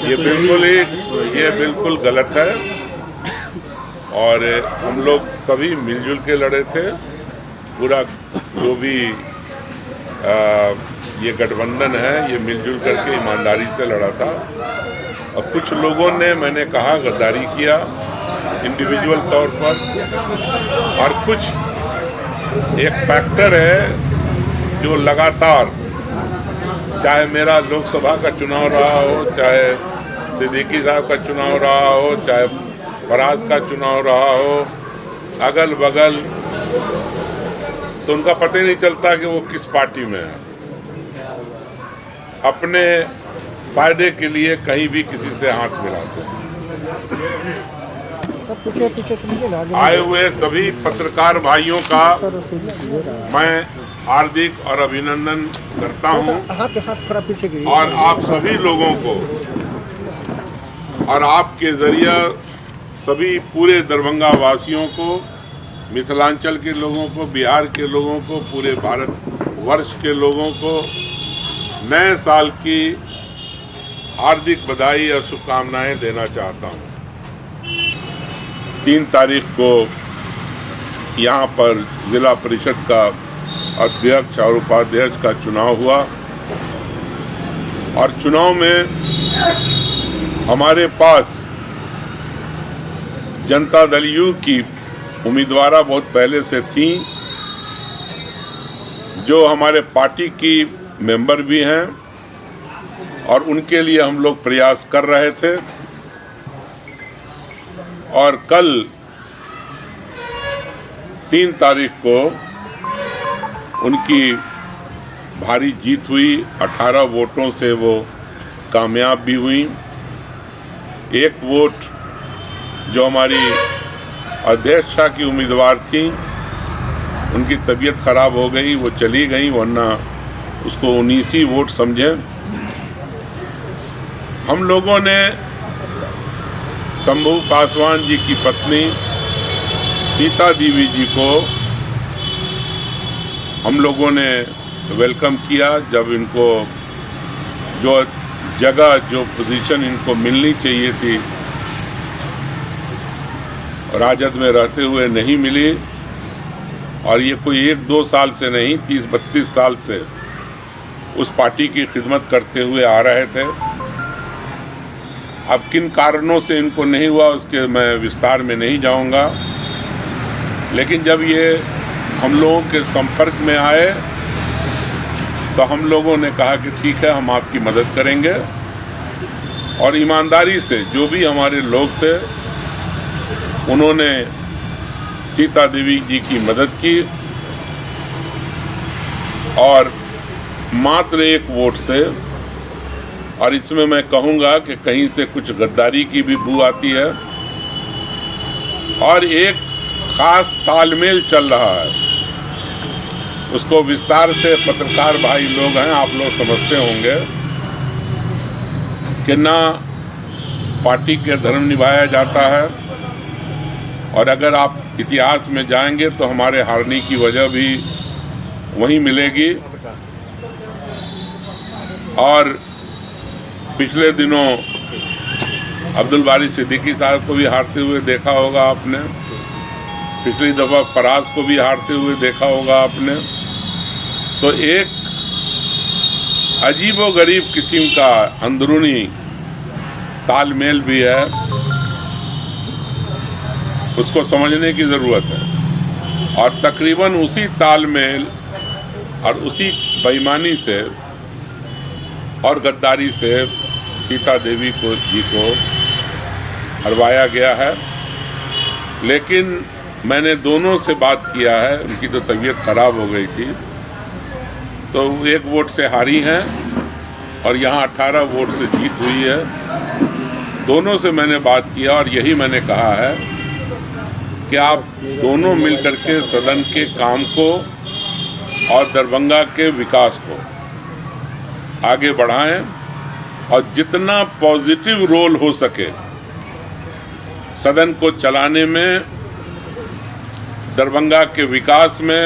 ये बिल्कुल गलत है और हम लोग सभी मिलजुल के लड़े थे। पूरा जो भी ये गठबंधन है ये मिलजुल करके ईमानदारी से लड़ा था और कुछ लोगों ने, मैंने कहा, गद्दारी किया इंडिविजुअल तौर पर। और कुछ एक फैक्टर है जो लगातार, चाहे मेरा लोकसभा का चुनाव रहा हो, चाहे सिद्दीकी साहब का चुनाव रहा हो, चाहे फराज का चुनाव रहा हो, अगल बगल, तो उनका पता ही नहीं चलता कि वो किस पार्टी में है। अपने फायदे के लिए कहीं भी किसी से हाथ मिलाते हैं। आए हुए सभी पत्रकार भाइयों का मैं हार्दिक और अभिनंदन करता हूं और आप सभी लोगों को और आपके जरिए सभी पूरे दरभंगा वासियों को, मिथिलांचल के लोगों को, बिहार के लोगों को, पूरे भारत वर्ष के लोगों को नए साल की हार्दिक बधाई और शुभकामनाएं देना चाहता हूं। 3 तारीख को यहाँ पर जिला परिषद का अध्यक्ष और उपाध्यक्ष का चुनाव हुआ और चुनाव में हमारे पास जनता दल यू की उम्मीदवार बहुत पहले से थी, जो हमारे पार्टी की मेंबर भी हैं और उनके लिए हम लोग प्रयास कर रहे थे। और कल 3 तारीख को उनकी भारी जीत हुई, 18 वोटों से वो कामयाब भी हुई। 1 वोट जो हमारी अध्यक्षा की उम्मीदवार थी, उनकी तबीयत खराब हो गई, वो चली गई, वरना उसको 19 ही वोट समझे। हम लोगों ने शंभू पासवान जी की पत्नी सीता देवी जी को हम लोगों ने वेलकम किया जब इनको जो जगह, जो पोजीशन इनको मिलनी चाहिए थी, राजद में रहते हुए नहीं मिली। और ये कोई 1-2 साल से नहीं, 30-32 साल से उस पार्टी की खिदमत करते हुए आ रहे थे। अब किन कारणों से इनको नहीं हुआ उसके मैं विस्तार में नहीं जाऊंगा, लेकिन जब ये हम लोगों के संपर्क में आए तो हम लोगों ने कहा कि ठीक है, हम आपकी मदद करेंगे। और ईमानदारी से जो भी हमारे लोग थे उन्होंने सीता देवी जी की मदद की और मात्र 1 वोट से, और इसमें मैं कहूँगा कि कहीं से कुछ गद्दारी की भी बू आती है और एक खास तालमेल चल रहा है। उसको विस्तार से पत्रकार भाई लोग हैं, आप लोग समझते होंगे कि ना पार्टी के धर्म निभाया जाता है, और अगर आप इतिहास में जाएंगे तो हमारे हारने की वजह भी वहीं मिलेगी। और पिछले दिनों अब्दुल बारी सिद्दीकी साहब को भी हारते हुए देखा होगा आपने, पिछली दफ़ा फराज को भी हारते हुए देखा होगा आपने। तो एक अजीबोगरीब किस्म का अंदरूनी तालमेल भी है, उसको समझने की ज़रूरत है। और तकरीबन उसी तालमेल और उसी बेईमानी से और गद्दारी से सीता देवी जी को हरवाया गया है। लेकिन मैंने दोनों से बात किया है, उनकी तो तबीयत खराब हो गई थी, तो 1 वोट से हारी हैं और यहाँ 18 वोट से जीत हुई है। दोनों से मैंने बात किया और यही मैंने कहा है कि आप दोनों मिलकर के सदन के काम को और दरभंगा के विकास को आगे बढ़ाएं और जितना पॉजिटिव रोल हो सके सदन को चलाने में, दरभंगा के विकास में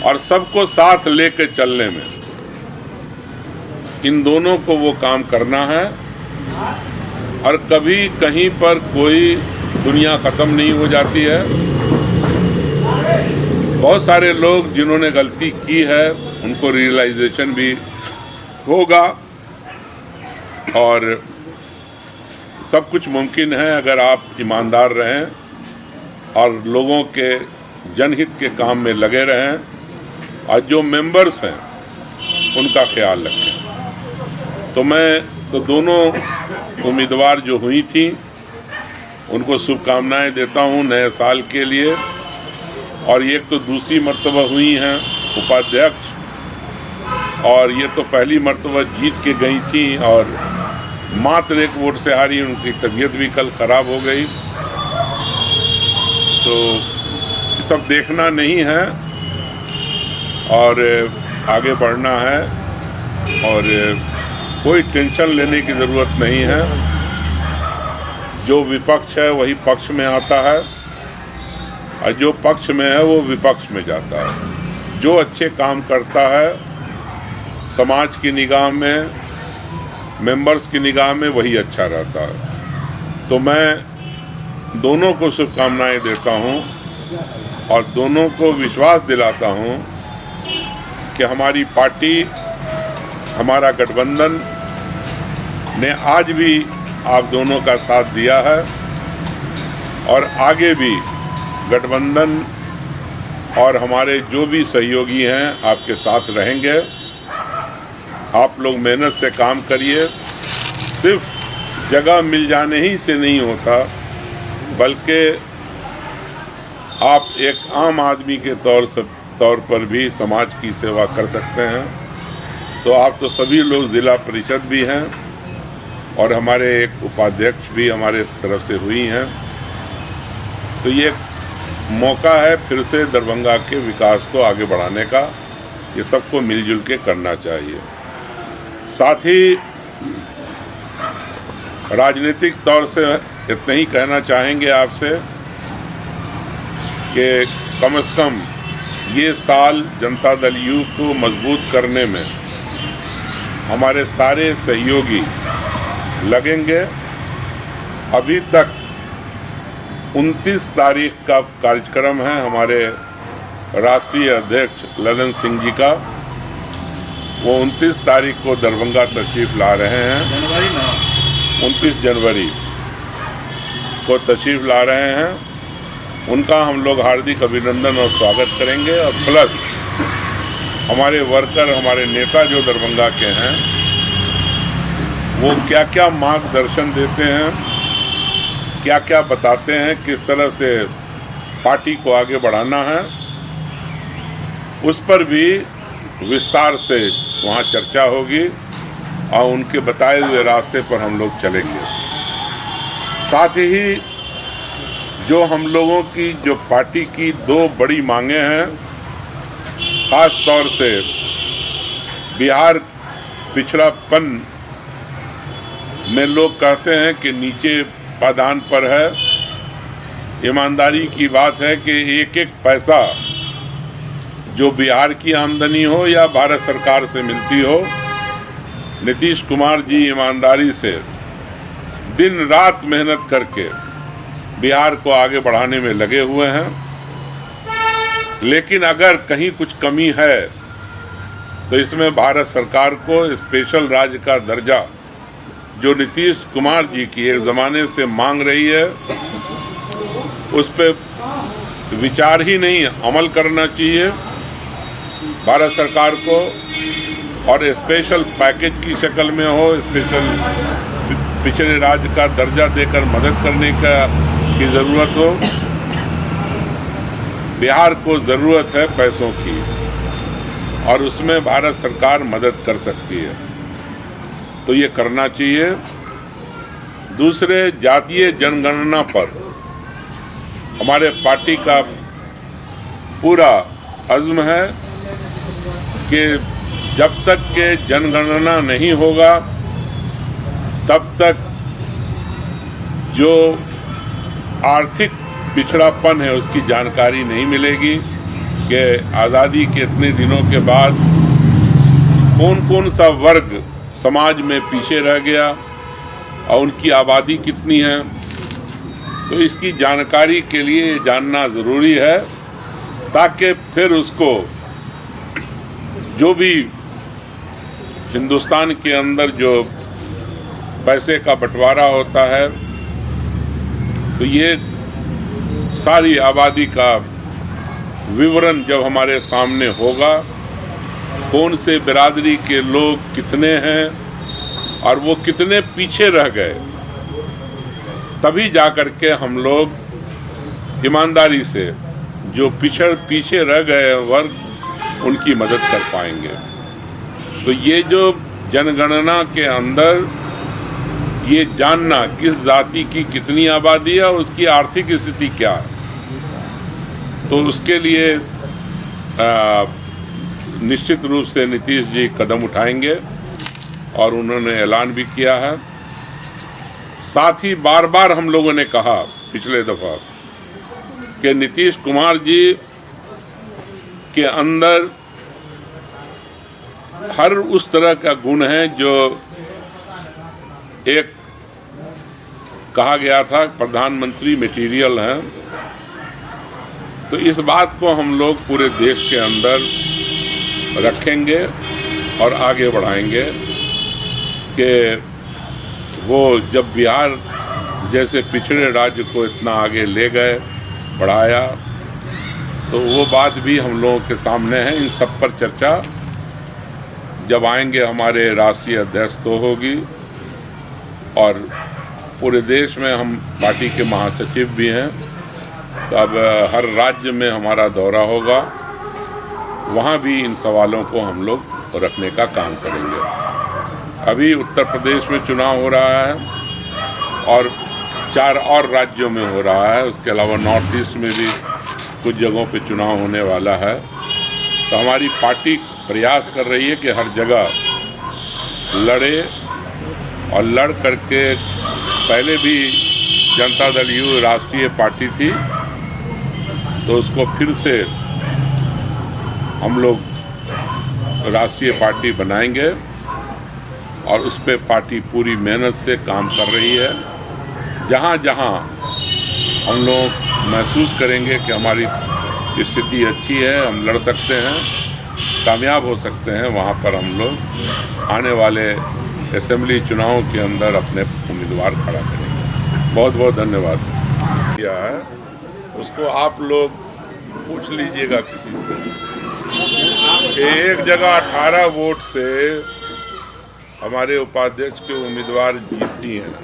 और सबको साथ लेकर चलने में, इन दोनों को वो काम करना है। और कभी कहीं पर कोई दुनिया ख़त्म नहीं हो जाती है। बहुत सारे लोग जिन्होंने गलती की है उनको रियलाइजेशन भी होगा, और सब कुछ मुमकिन है अगर आप ईमानदार रहें और लोगों के जनहित के काम में लगे रहें और जो मेंबर्स हैं उनका ख्याल रखें। तो मैं तो दोनों उम्मीदवार जो हुई थी उनको शुभकामनाएं देता हूं नए साल के लिए। और ये तो दूसरी मर्तबा हुई हैं उपाध्यक्ष, और ये तो पहली मर्तबा जीत के गई थी और मात्र एक वोट से हारी। उनकी तबीयत भी कल ख़राब हो गई। तो ये सब देखना नहीं है और आगे बढ़ना है, और कोई टेंशन लेने की ज़रूरत नहीं है। जो विपक्ष है वही पक्ष में आता है और जो पक्ष में है वो विपक्ष में जाता है। जो अच्छे काम करता है समाज की निगाह में, मेंबर्स की निगाह में, वही अच्छा रहता है। तो मैं दोनों को शुभकामनाएं देता हूं और दोनों को विश्वास दिलाता हूं कि हमारी पार्टी, हमारा गठबंधन ने आज भी आप दोनों का साथ दिया है और आगे भी गठबंधन और हमारे जो भी सहयोगी हैं आपके साथ रहेंगे। आप लोग मेहनत से काम करिए। सिर्फ जगह मिल जाने ही से नहीं होता, बल्कि आप एक आम आदमी के तौर पर भी समाज की सेवा कर सकते हैं। तो आप तो सभी लोग ज़िला परिषद भी हैं और हमारे एक उपाध्यक्ष भी हमारे तरफ से हुई हैं। तो ये मौका है फिर से दरभंगा के विकास को आगे बढ़ाने का। ये सबको मिलजुल के करना चाहिए। साथ ही राजनीतिक तौर से इतना ही कहना चाहेंगे आपसे कि कम से कम ये साल जनता दल यू को मजबूत करने में हमारे सारे सहयोगी लगेंगे। अभी तक 29 तारीख का कार्यक्रम है हमारे राष्ट्रीय अध्यक्ष ललन सिंह जी का। वो 29 तारीख को दरभंगा तशरीफ़ ला रहे हैं। 29 जनवरी को तशरीफ़ ला रहे हैं। उनका हम लोग हार्दिक अभिनंदन और स्वागत करेंगे। और प्लस हमारे वर्कर, हमारे नेता जो दरभंगा के हैं, वो क्या क्या मार्गदर्शन देते हैं, क्या क्या बताते हैं, किस तरह से पार्टी को आगे बढ़ाना है, उस पर भी विस्तार से वहाँ चर्चा होगी और उनके बताए हुए रास्ते पर हम लोग चलेंगे। साथ ही जो हम लोगों की, जो पार्टी की 2 बड़ी मांगें हैं, ख़ास तौर से बिहार पिछड़ापन में लोग कहते हैं कि नीचे पायदान पर है। ईमानदारी की बात है कि एक एक पैसा जो बिहार की आमदनी हो या भारत सरकार से मिलती हो, नीतीश कुमार जी ईमानदारी से दिन रात मेहनत करके बिहार को आगे बढ़ाने में लगे हुए हैं। लेकिन अगर कहीं कुछ कमी है तो इसमें भारत सरकार को स्पेशल राज्य का दर्जा, जो नीतीश कुमार जी की एक ज़माने से मांग रही है, उस पर विचार ही नहीं, अमल करना चाहिए भारत सरकार को। और स्पेशल पैकेज की शक्ल में हो, स्पेशल पिछड़े राज्य का दर्जा देकर मदद करने की ज़रूरत हो। बिहार को ज़रूरत है पैसों की और उसमें भारत सरकार मदद कर सकती है, तो ये करना चाहिए। दूसरे, जातीय जनगणना पर हमारे पार्टी का पूरा अज़्म है कि जब तक के जनगणना नहीं होगा तब तक जो आर्थिक पिछड़ापन है उसकी जानकारी नहीं मिलेगी कि आज़ादी के इतने दिनों के बाद कौन कौन सा वर्ग समाज में पीछे रह गया, और उनकी आबादी कितनी है, तो इसकी जानकारी के लिए जानना ज़रूरी है, ताकि फिर उसको जो भी हिंदुस्तान के अंदर जो पैसे का बंटवारा होता है, तो ये सारी आबादी का विवरण जब हमारे सामने होगा, कौन से बिरादरी के लोग कितने हैं और वो कितने पीछे रह गए, तभी जा कर के हम लोग ईमानदारी से जो पीछे रह गए वर्ग, उनकी मदद कर पाएंगे। तो ये जो जनगणना के अंदर ये जानना किस जाति की कितनी आबादी है और उसकी आर्थिक स्थिति क्या है, तो उसके लिए निश्चित रूप से नीतीश जी कदम उठाएंगे और उन्होंने ऐलान भी किया है। साथ ही बार बार हम लोगों ने कहा पिछले दफ़ा कि नीतीश कुमार जी के अंदर हर उस तरह का गुण है जो एक कहा गया था प्रधानमंत्री मटेरियल है। तो इस बात को हम लोग पूरे देश के अंदर रखेंगे और आगे बढ़ाएंगे कि वो जब बिहार जैसे पिछड़े राज्य को इतना आगे ले गए, बढ़ाया, तो वो बात भी हम लोगों के सामने है। इन सब पर चर्चा जब आएंगे हमारे राष्ट्रीय अध्यक्ष तो होगी, और पूरे देश में हम पार्टी के महासचिव भी हैं, तो अब हर राज्य में हमारा दौरा होगा, वहाँ भी इन सवालों को हम लोग रखने का काम करेंगे। अभी उत्तर प्रदेश में चुनाव हो रहा है और 4 और राज्यों में हो रहा है, उसके अलावा नॉर्थ ईस्ट में भी कुछ जगहों पे चुनाव होने वाला है। तो हमारी पार्टी प्रयास कर रही है कि हर जगह लड़े, और लड़ करके पहले भी जनता दल यू राष्ट्रीय पार्टी थी, तो उसको फिर से हम लोग राष्ट्रीय पार्टी बनाएंगे और उस पर पार्टी पूरी मेहनत से काम कर रही है। जहाँ जहाँ हम लोग महसूस करेंगे कि हमारी स्थिति अच्छी है, हम लड़ सकते हैं, कामयाब हो सकते हैं, वहाँ पर हम लोग आने वाले असेंबली चुनावों के अंदर अपने उम्मीदवार खड़ा करेंगे। बहुत बहुत धन्यवाद। किया है उसको आप लोग पूछ लीजिएगा किसी से कि एक जगह 18 वोट से हमारे उपाध्यक्ष के उम्मीदवार जीतती हैं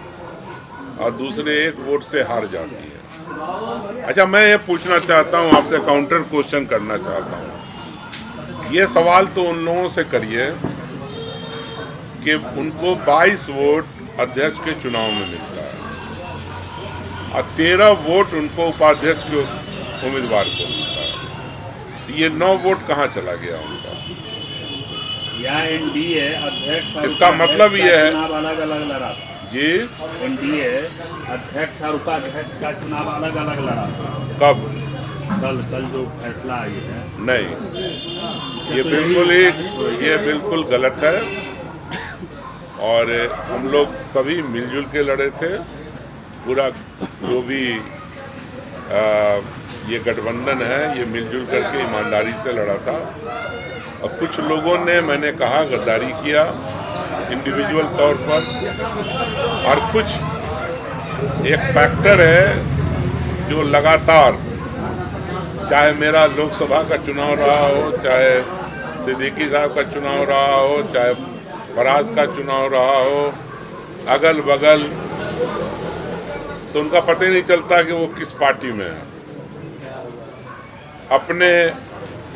और दूसरे 1 वोट से हार जाती है। अच्छा, मैं ये पूछना चाहता हूँ आपसे, काउंटर क्वेश्चन करना चाहता हूँ। ये सवाल तो उन लोगों से करिए कि उनको 22 वोट अध्यक्ष के चुनाव में मिलता है और 13 वोट उनको उपाध्यक्ष के उम्मीदवार को मिलता है, तो ये 9 वोट कहाँ चला गया उनका? या एनडीए अध्यक्ष, इसका मतलब ये है अलग अलग लड़ा जी, एनडीए अध्यक्ष और उपाध्यक्ष का चुनाव अलग अलग लड़ा। कब? कल जो फैसला आई है। नहीं, ये बिल्कुल गलत है, और हम लोग सभी मिलजुल के लड़े थे। पूरा जो भी ये गठबंधन है, ये मिलजुल करके ईमानदारी से लड़ा था। और कुछ लोगों ने, मैंने कहा, गद्दारी किया इंडिविजुअल तौर पर, और कुछ एक फैक्टर है जो लगातार, चाहे मेरा लोकसभा का चुनाव रहा हो, चाहे सिद्दीकी साहब का चुनाव रहा हो, चाहे फराज का चुनाव रहा हो, अगल बगल, तो उनका पता ही नहीं चलता कि वो किस पार्टी में है। अपने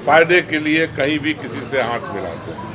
फायदे के लिए कहीं भी किसी से हाथ मिलाते हैं।